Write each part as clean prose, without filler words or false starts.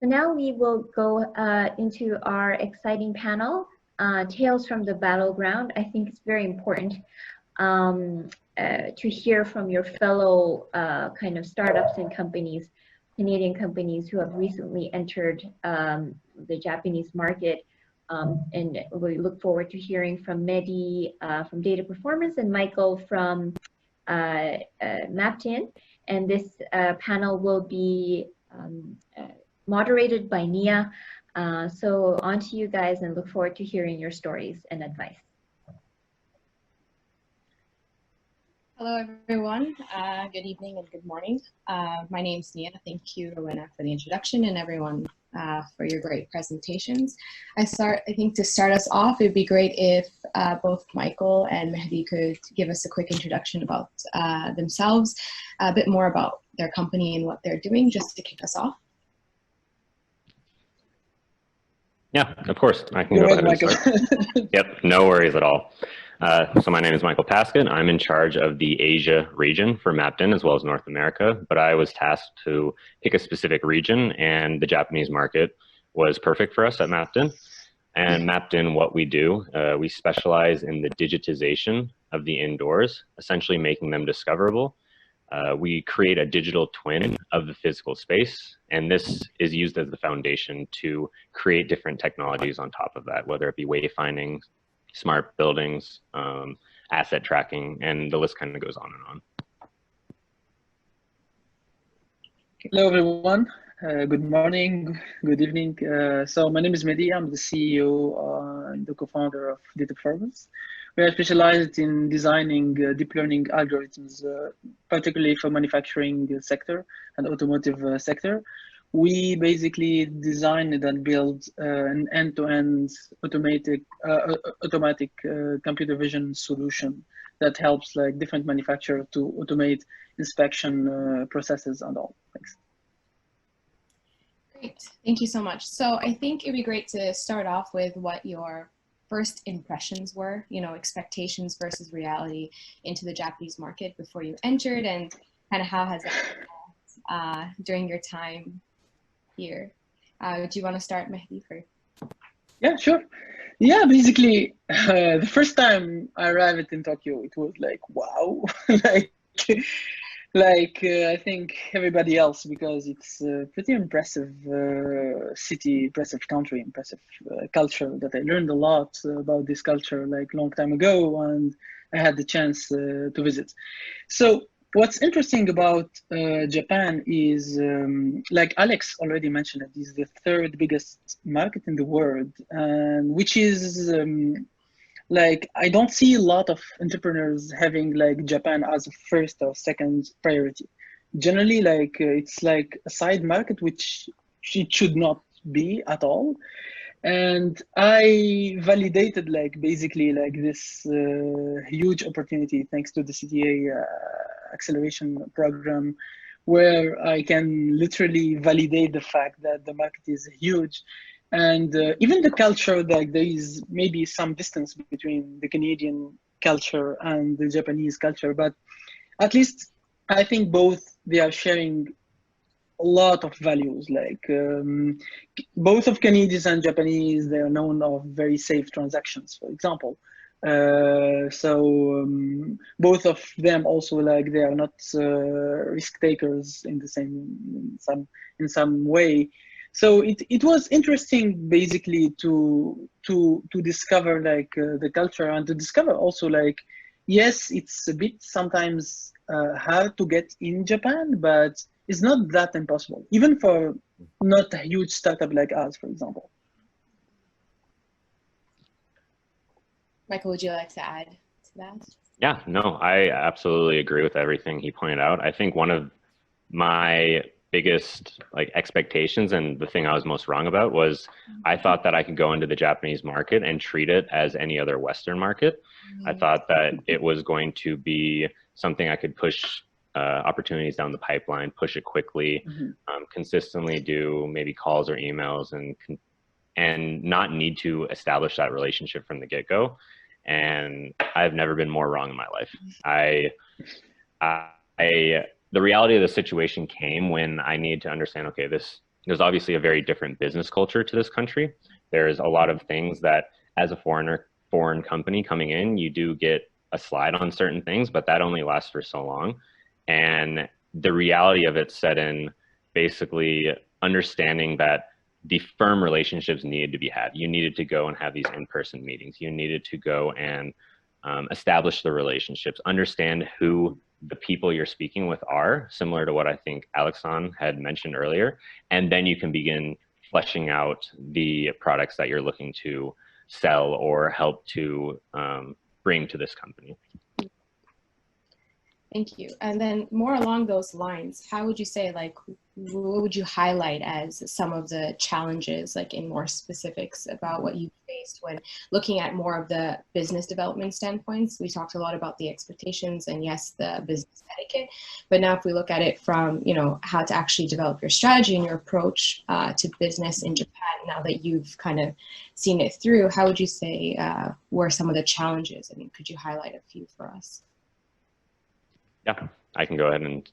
So now we will go into our exciting panel, Tales from the Battleground. I think it's very important to hear from your fellow kind of startups and companies, Canadian companies who have recently entered the Japanese market. And we look forward to hearing from Mehdi from Data Performance and Michael from Mapped-In. And this panel will be moderated by Nia. So on to you guys, and look forward to hearing your stories and advice. Hello, everyone. Good evening and good morning. My name's Nia. Thank you, Rowena, for the introduction, and everyone for your great presentations. I think to start us off, it'd be great if both Michael and Mehdi could give us a quick introduction about themselves, a bit more about their company and what they're doing, just to kick us off. Yeah, of course. I can go ahead and start. Yep, no worries at all. So my name is Michael Paskin. I'm in charge of the Asia region for Mapped-In as well as North America, but I was tasked to pick a specific region, and the Japanese market was perfect for us at Mapped-In. And Mapped-In, what we do, we specialize in the digitization of the indoors, essentially making them discoverable. We create a digital twin of the physical space, and this is used as the foundation to create different technologies on top of that, whether it be wayfinding, smart buildings, asset tracking, and the list kind of goes on and on. Hello, everyone. Good morning, good evening. So my name is Mehdi. I'm the CEO and the co-founder of Data Performance. We are specialized in designing deep learning algorithms, particularly for manufacturing sector and automotive sector. We basically designed and built an end-to-end automatic computer vision solution that helps like different manufacturers to automate inspection processes and all. Thanks. Great, thank you so much. So I think it'd be great to start off with what your first impressions were, you know, expectations versus reality into the Japanese market before you entered, and kind of how has that evolved during your time here. Do you want to start, Mehdi, first? Yeah, sure. Yeah, basically, the first time I arrived in Tokyo, it was like, wow, I think everybody else, because it's a pretty impressive city, impressive country, impressive culture that I learned a lot about this culture like long time ago, and I had the chance to visit. So what's interesting about Japan is, like Alex already mentioned, it is the third biggest market in the world, and which is like, I don't see a lot of entrepreneurs having like Japan as a first or second priority. Generally, like it's like a side market, which it should not be at all. And I validated like basically like this huge opportunity thanks to the CTA acceleration program, where I can literally validate the fact that the market is huge. And even the culture, like there is maybe some distance between the Canadian culture and the Japanese culture, but at least I think both, they are sharing a lot of values. Like both of Canadians and Japanese, they are known of very safe transactions, for example. Both of them also, like, they are not risk takers in the same, in some way. So it was interesting basically to discover like the culture, and to discover also like, yes, it's a bit sometimes hard to get in Japan, but it's not that impossible, even for not a huge startup like us, for example. Michael, would you like to add to that? Yeah, no, I absolutely agree with everything he pointed out. I think one of my biggest like expectations, and the thing I was most wrong about, was I thought that I could go into the Japanese market and treat it as any other Western market. I thought that it was going to be something I could push opportunities down the pipeline, push it quickly, consistently do maybe calls or emails, and not need to establish that relationship from the get-go. And I've never been more wrong in my life. The reality of the situation came when I needed to understand, okay, this there's obviously a very different business culture to this country. There's a lot of things that as a foreign company coming in, you do get a slide on certain things, but that only lasts for so long. And the reality of it set in basically understanding that the firm relationships needed to be had. You needed to go and have these in-person meetings. You needed to go and establish the relationships, understand who the people you're speaking with are, similar to what I think Alexandre had mentioned earlier. And then you can begin fleshing out the products that you're looking to sell or help to bring to this company. Thank you. And then more along those lines, how would you say, like, what would you highlight as some of the challenges, like in more specifics about what you faced when looking at more of the business development standpoints? We talked a lot about the expectations and yes, the business etiquette, but now if we look at it from, you know, how to actually develop your strategy and your approach to business in Japan, now that you've kind of seen it through, how would you say were some of the challenges? I mean, could you highlight a few for us? Yeah, I can go ahead and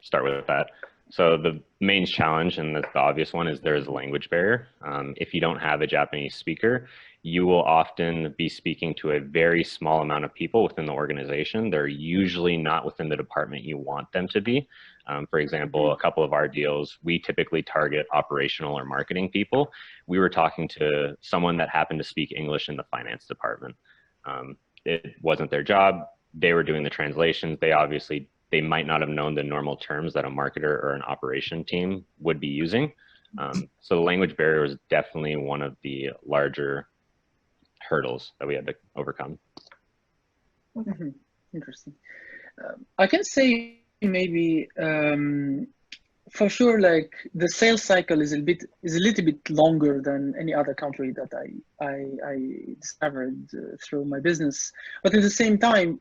start with that. So the main challenge, and the obvious one, is there is a language barrier. If you don't have a Japanese speaker, you will often be speaking to a very small amount of people within the organization. They're usually not within the department you want them to be. For example, a couple of our deals, we typically target operational or marketing people. We were talking to someone that happened to speak English in the finance department. It wasn't their job. They were doing the translations. They might not have known the normal terms that a marketer or an operation team would be using. So the language barrier was definitely one of the larger hurdles that we had to overcome. Interesting. I can say maybe for sure, like the sales cycle is a little bit longer than any other country that I discovered through my business. But at the same time,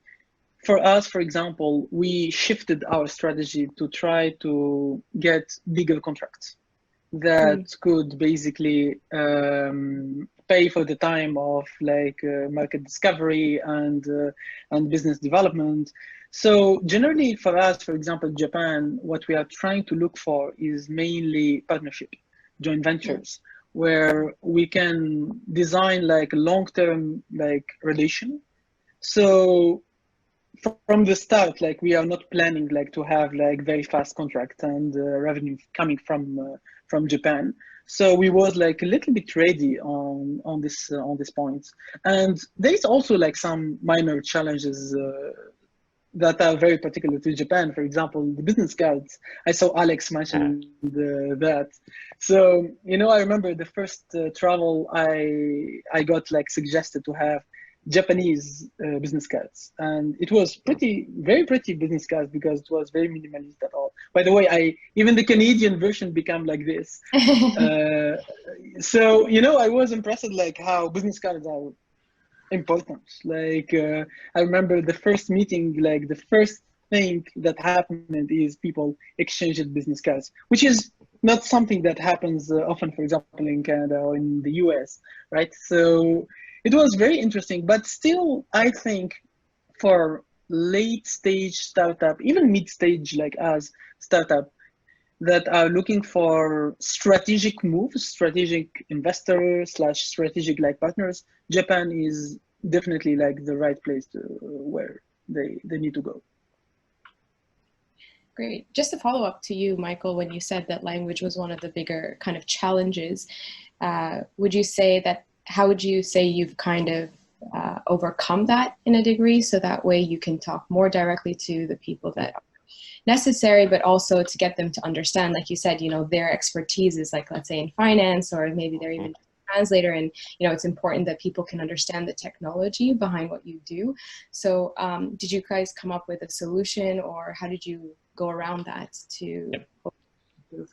for us, for example, we shifted our strategy to try to get bigger contracts that could basically pay for the time of like market discovery and business development. So generally for us, for example, Japan, what we are trying to look for is mainly partnership, joint ventures, where we can design like a long-term like relation. So from the start, like we are not planning like to have like very fast contract and revenue coming from Japan. So we was like a little bit ready on this point. And there's also like some minor challenges that are very particular to Japan. For example, the business cards. I saw Alex mention that. So, you know, I remember the first travel I got like suggested to have Japanese business cards, and it was very pretty business cards because it was very minimalist at all. By the way, even the Canadian version became like this. So, you know, I was impressed like how business cards are important. Like I remember the first meeting, like the first thing that happened is people exchanged business cards, which is not something that happens often, for example, in Canada or in the US, right? So it was very interesting, but still, I think for late stage startup, even mid stage like us startup that are looking for strategic moves, strategic investors / strategic like partners, Japan is definitely like the right place to where they need to go. Great. Just to follow up to you, Michael, when you said that language was one of the bigger kind of challenges, would you say that, how would you say you've kind of overcome that in a degree, so that way you can talk more directly to the people that are necessary, but also to get them to understand, like you said, you know, their expertise is like, let's say in finance, or maybe they're even a translator, and, you know, it's important that people can understand the technology behind what you do. So did you guys come up with a solution, or how did you go around that to improve?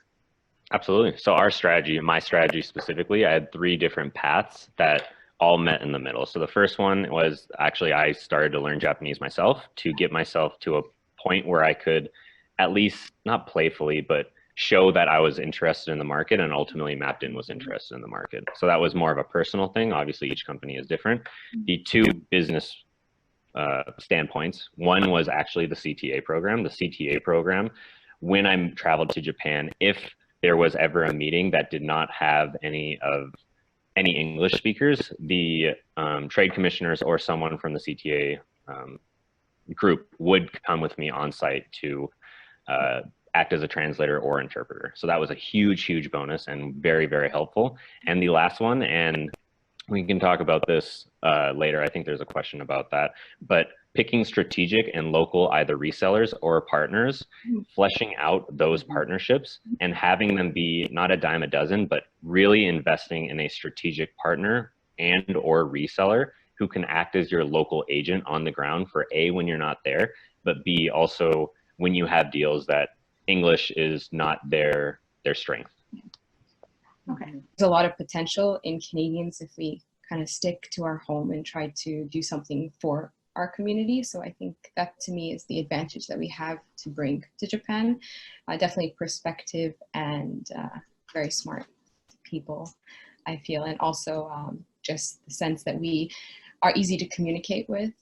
Absolutely. So our strategy, my strategy specifically, I had 3 different paths that all met in the middle. So the first one was actually I started to learn Japanese myself to get myself to a point where I could at least not playfully, but show that I was interested in the market, and ultimately Mapton was interested in the market. So that was more of a personal thing. Obviously, each company is different. The 2 business standpoints, one was actually the CTA program. The CTA program, when I traveled to Japan, if there was ever a meeting that did not have any English speakers, the trade commissioners or someone from the CTA group would come with me on site to act as a translator or interpreter. So that was a huge bonus and very, very helpful. And the last one, and we can talk about this later, I think there's a question about that, but picking strategic and local either resellers or partners, fleshing out those partnerships and having them be not a dime a dozen, but really investing in a strategic partner and or reseller who can act as your local agent on the ground for A, when you're not there, but B, also when you have deals that English is not their strength. Okay. There's a lot of potential in Canadians if we kind of stick to our home and try to do something for our community. So I think that to me is the advantage that we have to bring to Japan. Definitely perspective and very smart people, I feel. And also just the sense that we are easy to communicate with,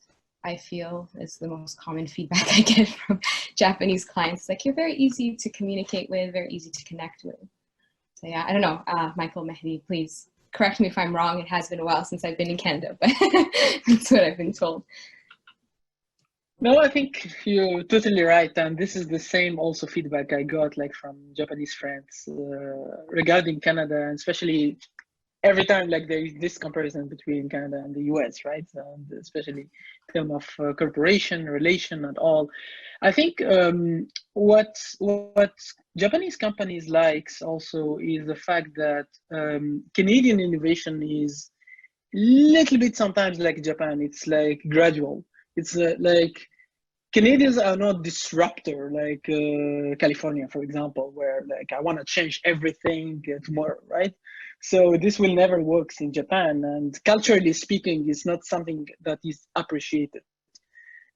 I feel is the most common feedback I get from Japanese clients. Like, you're very easy to communicate with, very easy to connect with. So yeah, I don't know, Michael, Mehdi, please correct me if I'm wrong. It has been a while since I've been in Canada, but that's what I've been told. No, I think you're totally right. And this is the same also feedback I got like from Japanese friends regarding Canada, and especially every time like there is this comparison between Canada and the US, right? And especially in terms of corporation, relation and all. I think what Japanese companies likes also is the fact that Canadian innovation is little bit sometimes like Japan. It's like gradual. It's like Canadians are not disruptor like California, for example, where like I want to change everything tomorrow, right? So this will never work in Japan, and culturally speaking, it's not something that is appreciated.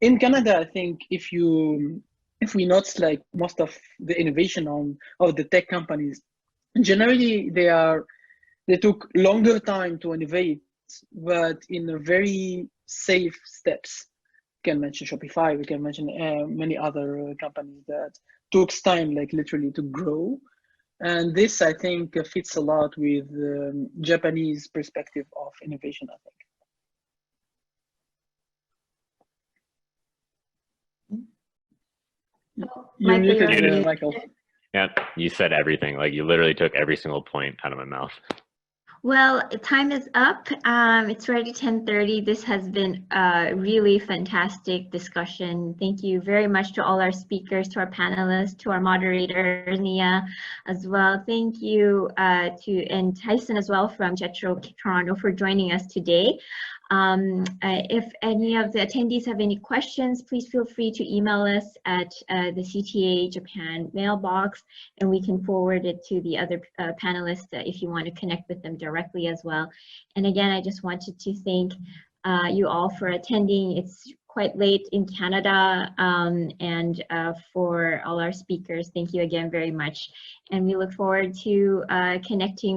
In Canada, I think if we notice like most of the innovation of the tech companies, generally they took longer time to innovate, but in a very safe steps. We can mention Shopify, we can mention many other companies that took time, like literally to grow. And this, I think, fits a lot with Japanese perspective of innovation, I think. You're muted, Michael. Yeah, you said everything. Like, you literally took every single point out of my mouth. Well, time is up. It's already 10:30. This has been a really fantastic discussion. Thank you very much to all our speakers, to our panelists, to our moderator, Nia, as well. Thank you and Tyson as well from Jetro Toronto for joining us today. If any of the attendees have any questions, please feel free to email us at the CTA Japan mailbox, and we can forward it to the other panelists if you want to connect with them directly as well. And again, I just wanted to thank you all for attending. It's quite late in Canada, and for all our speakers, thank you again very much. And we look forward to connecting